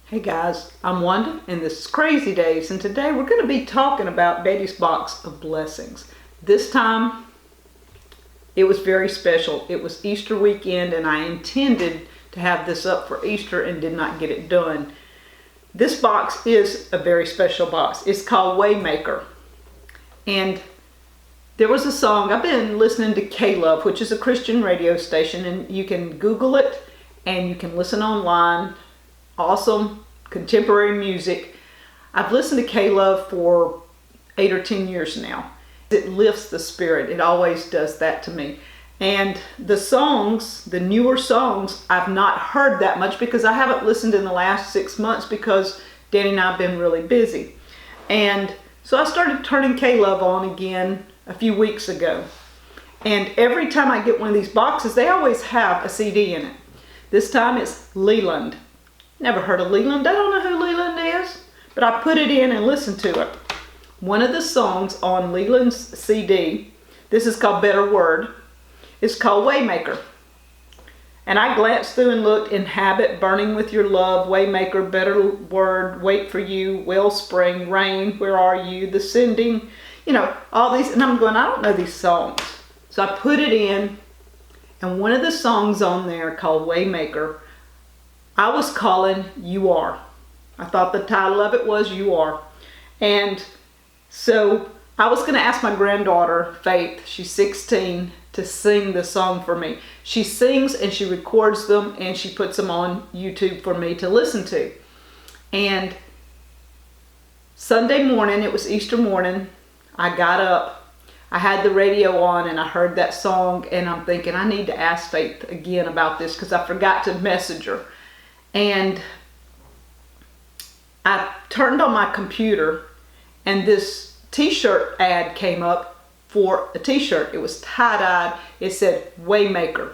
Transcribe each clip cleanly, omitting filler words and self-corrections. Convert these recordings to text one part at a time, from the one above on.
Hey guys, I'm Wanda and this is Crazy Days, and today we're going to be talking about Bette's box of blessings. This time it was very special. It was Easter weekend and I intended to have this up for Easter and did not get it done. This box is a very special box. It's called Waymaker. And there was a song, I've been listening to K-Love, which is a Christian radio station, and you can Google it and you can listen online. Awesome contemporary music. I've listened to K-Love for 8 or 10 years now. It lifts the spirit. It always does that to me. And the songs, the newer songs, I've not heard that much because I haven't listened in the last 6 months because Danny and I have been really busy. And so I started turning K-Love on again a few weeks ago. And every time I get one of these boxes, they always have a CD in it. This time it's Leland. Never heard of Leland. I don't know who Leland is, but I put it in and listened to it. One of the songs on Leland's CD, this is called Better Word, is called Waymaker. And I glanced through and looked: Inhabit, Burning with Your Love, Waymaker, Better Word, Wait for You, Wellspring, Rain, Where Are You, The Sending, all these. And I'm going, I don't know these songs. So I put it in, and one of the songs on there called Waymaker, I was calling You Are. I thought the title of it was You Are. And so I was going to ask my granddaughter, Faith, she's 16, to sing the song for me. She sings and she records them and she puts them on YouTube for me to listen to. And Sunday morning, it was Easter morning, I got up, I had the radio on and I heard that song, and I'm thinking I need to ask Faith again about this because I forgot to message her. And I turned on my computer and this t-shirt ad came up for a t-shirt. It was tie-dyed. It said Waymaker.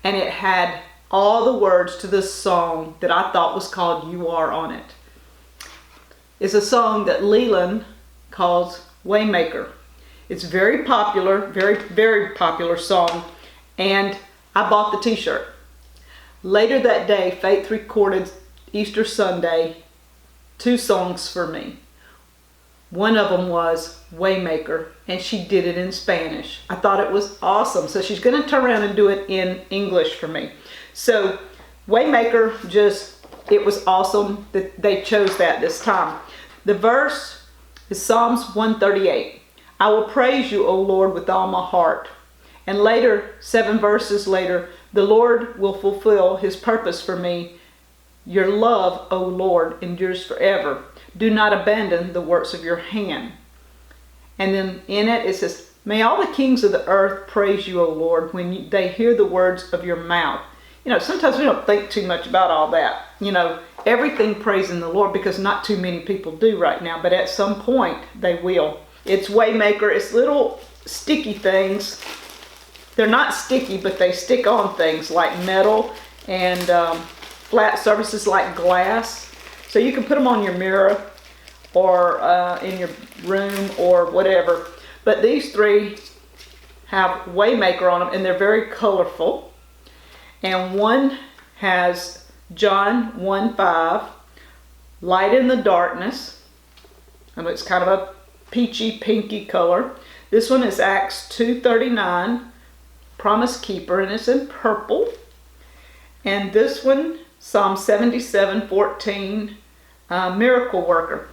And it had all the words to this song that I thought was called You Are on it. It's a song that Leland calls Waymaker. It's very popular, very, very popular song. And I bought the t-shirt. Later that day, Faith recorded Easter Sunday 2 songs for me. One of them was Waymaker, and she did it in Spanish. I thought it was awesome. So she's going to turn around and do it in English for me. So Waymaker, it was awesome that they chose that this time. The verse is Psalms 138. I will praise you, O Lord, with all my heart. And later, 7 verses later, the Lord will fulfill his purpose for me. Your love, O Lord, endures forever. Do not abandon the works of your hand. And then in it says, may all the kings of the earth praise you, O Lord, when they hear the words of your mouth. Sometimes we don't think too much about all that. Everything praising the Lord, because not too many people do right now, but at some point they will. It's Waymaker. It's little sticky things. They're not sticky, but they stick on things like metal and flat surfaces like glass. So you can put them on your mirror or in your room or whatever. But these 3 have Waymaker on them, and they're very colorful. And one has John 1:5, light in the darkness. It's kind of a peachy, pinky color. This one is Acts 2:39. Promise Keeper, and it's in purple. And this one, Psalm 77:14, Miracle Worker.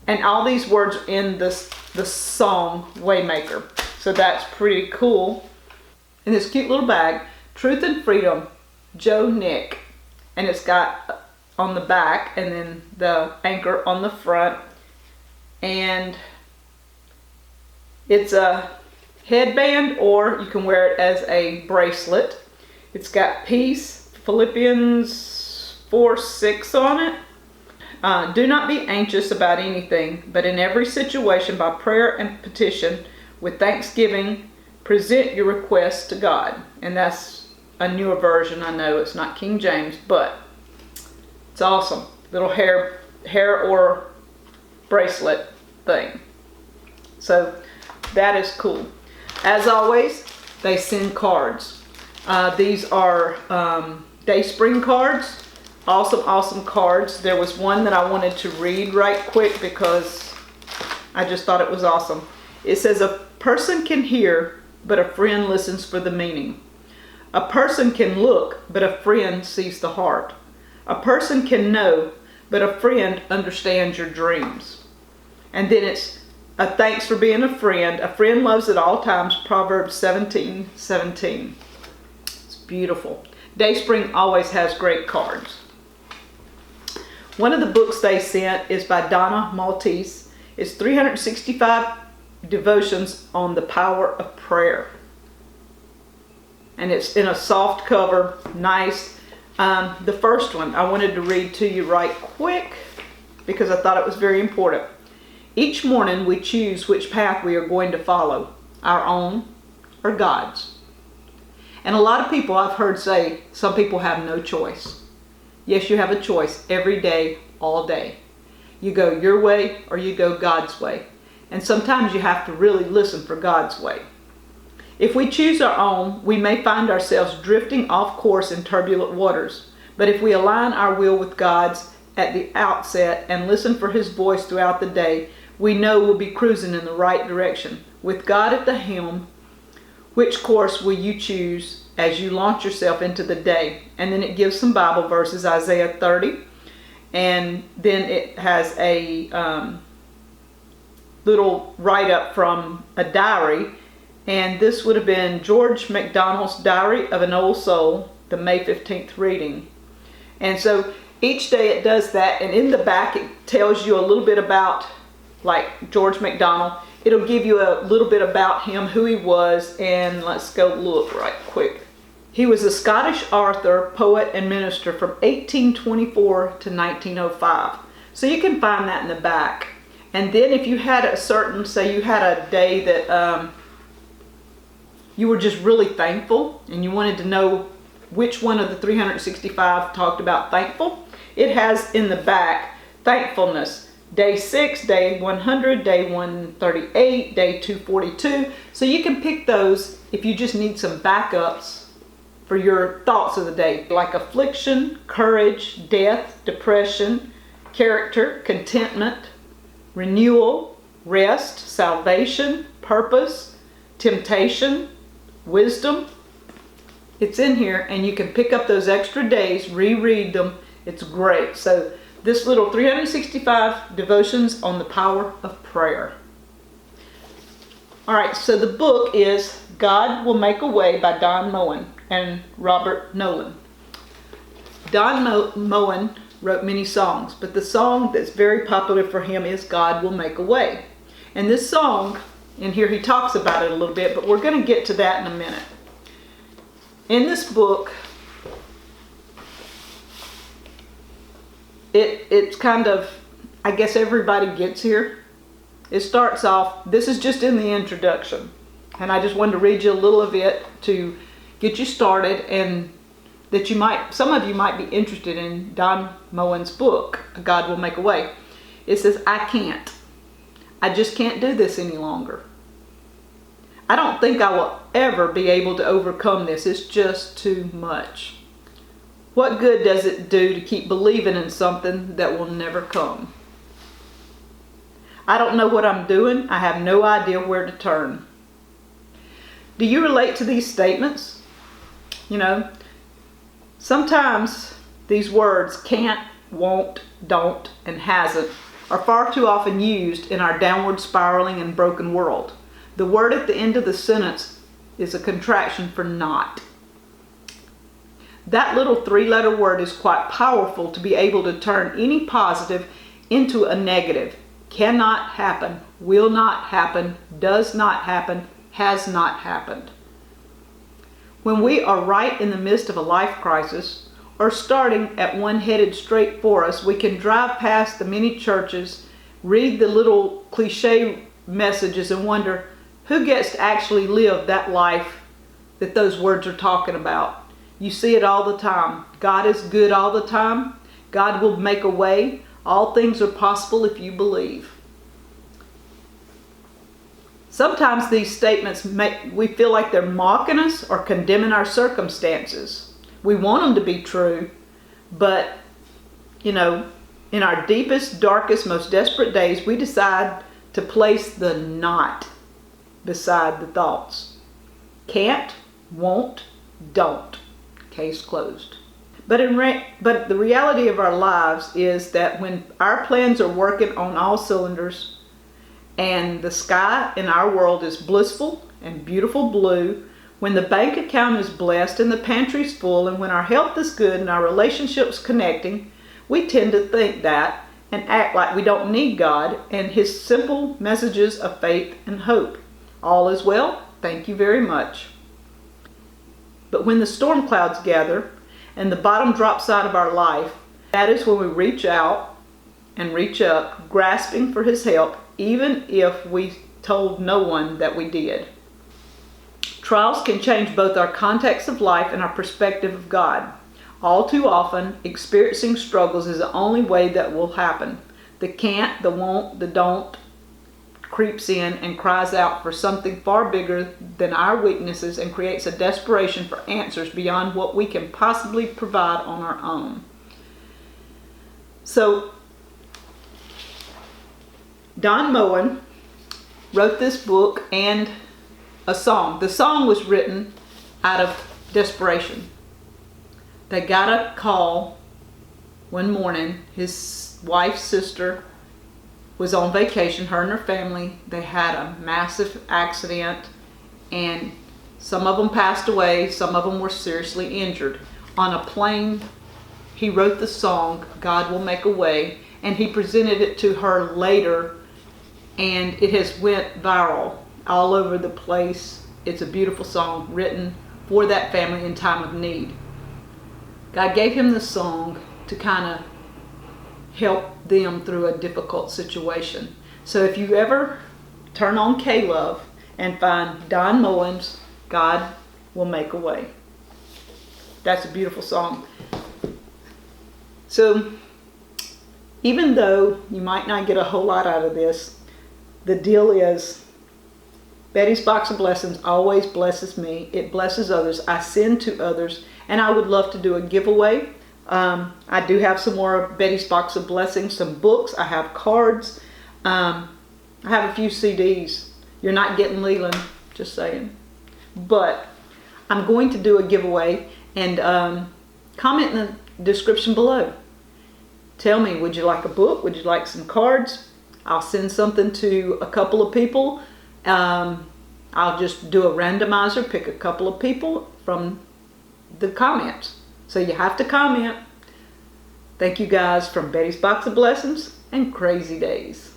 And all these words are in the song Waymaker. So that's pretty cool. And this cute little bag, Truth and Freedom, Joe Nick. And it's got on the back and then the anchor on the front. And it's a headband, or you can wear it as a bracelet. It's got peace, Philippians 4:6 on it. Do not be anxious about anything, but in every situation by prayer and petition with thanksgiving present your requests to God. And that's a newer version. I know it's not King James, but it's awesome. Little hair or bracelet thing. So that is cool. As always, they send cards. These are Day Spring cards. Awesome cards. There was one that I wanted to read right quick because I just thought it was awesome. It says, a person can hear, but a friend listens for the meaning. A person can look, but a friend sees the heart. A person can know, but a friend understands your dreams. And then it's a thanks for being a friend. A friend loves at all times, Proverbs 17:17. It's beautiful. Dayspring always has great cards. One of the books they sent is by Donna Maltese. It's 365 devotions on the power of prayer. And it's in a soft cover, nice. The first one I wanted to read to you right quick because I thought it was very important. Each morning we choose which path we are going to follow, our own or God's. And a lot of people I've heard say, some people have no choice. Yes, you have a choice every day, all day. You go your way or you go God's way. And sometimes you have to really listen for God's way. If we choose our own, we may find ourselves drifting off course in turbulent waters. But if we align our will with God's at the outset and listen for His voice throughout the day, we know we'll be cruising in the right direction. With God at the helm, which course will you choose as you launch yourself into the day? And then it gives some Bible verses, Isaiah 30. And then it has a little write-up from a diary. And this would have been George MacDonald's Diary of an Old Soul, the May 15th reading. And so each day it does that. And in the back it tells you a little bit about, like George MacDonald. It'll give you a little bit about him, who he was. And let's go look right quick. He was a Scottish author, poet, and minister from 1824 to 1905. So you can find that in the back. And then if you had a certain, say you had a day that you were just really thankful and you wanted to know which one of the 365 talked about thankful, it has in the back thankfulness. Day 6, day 100, day 138, day 242. So you can pick those if you just need some backups for your thoughts of the day, like affliction, courage, death, depression, character, contentment, renewal, rest, salvation, purpose, temptation, wisdom. It's in here, and you can pick up those extra days, reread them. It's great. So this little 365 devotions on the power of prayer. All right, so the book is God Will Make a Way by Don Moen and Robert Nolan. Don Moen wrote many songs, but the song that's very popular for him is God Will Make a Way. And this song, and here he talks about it a little bit, but we're going to get to that in a minute. In this book, it's kind of, I guess everybody gets here. It starts off, this is just in the introduction, and I just wanted to read you a little of it to get you started, and that you might, some of you might be interested in Don Moen's book, God Will Make a Way. It says, I just can't do this any longer. I don't think I will ever be able to overcome this. It's just too much. What good does it do to keep believing in something that will never come? I don't know what I'm doing. I have no idea where to turn. Do you relate to these statements? You know, sometimes these words can't, won't, don't, and hasn't are far too often used in our downward spiraling and broken world. The word at the end of the sentence is a contraction for not. That little three-letter word is quite powerful to be able to turn any positive into a negative. Cannot happen, will not happen, does not happen, has not happened. When we are right in the midst of a life crisis, or starting at one headed straight for us, we can drive past the many churches, read the little cliche messages, and wonder who gets to actually live that life that those words are talking about. You see it all the time. God is good all the time. God will make a way. All things are possible if you believe. Sometimes these statements we feel like they're mocking us or condemning our circumstances. We want them to be true, but you know, in our deepest, darkest, most desperate days, we decide to place the not beside the thoughts. Can't, won't, don't. Case closed. But the reality of our lives is that when our plans are working on all cylinders and the sky in our world is blissful and beautiful blue, when the bank account is blessed and the pantry's full, and when our health is good and our relationships connecting, we tend to think that and act like we don't need God and His simple messages of faith and hope. All is well, thank you very much. But when the storm clouds gather and the bottom drops out of our life, that is when we reach out and reach up, grasping for His help, even if we told no one that we did. Trials can change both our context of life and our perspective of God. All too often, experiencing struggles is the only way that will happen. The can't, the won't, the don't creeps in and cries out for something far bigger than our weaknesses and creates a desperation for answers beyond what we can possibly provide on our own. So, Don Moen wrote this book and a song. The song was written out of desperation. They got a call one morning. His wife's sister was on vacation, her and her family. They had a massive accident, and some of them passed away, some of them were seriously injured. On a plane, he wrote the song, God Will Make a Way, and he presented it to her later, and it has went viral all over the place. It's a beautiful song written for that family in time of need. God gave him the song to kind of help them through a difficult situation. So if you ever turn on K-Love and find Don Moen's God Will Make a Way. That's a beautiful song. So even though you might not get a whole lot out of this, the deal is Bette's Box of Blessings always blesses me. It blesses others. I send to others, and I would love to do a giveaway. I do have some more Bette's Box of Blessings, some books. I have cards. I have a few CDs. You're not getting Leland, just saying. But I'm going to do a giveaway, and comment in the description below. Tell me, would you like a book? Would you like some cards? I'll send something to a couple of people. I'll just do a randomizer, pick a couple of people from the comments. So you have to comment. Thank you guys from Bette's Box of Blessings and Crazy Days.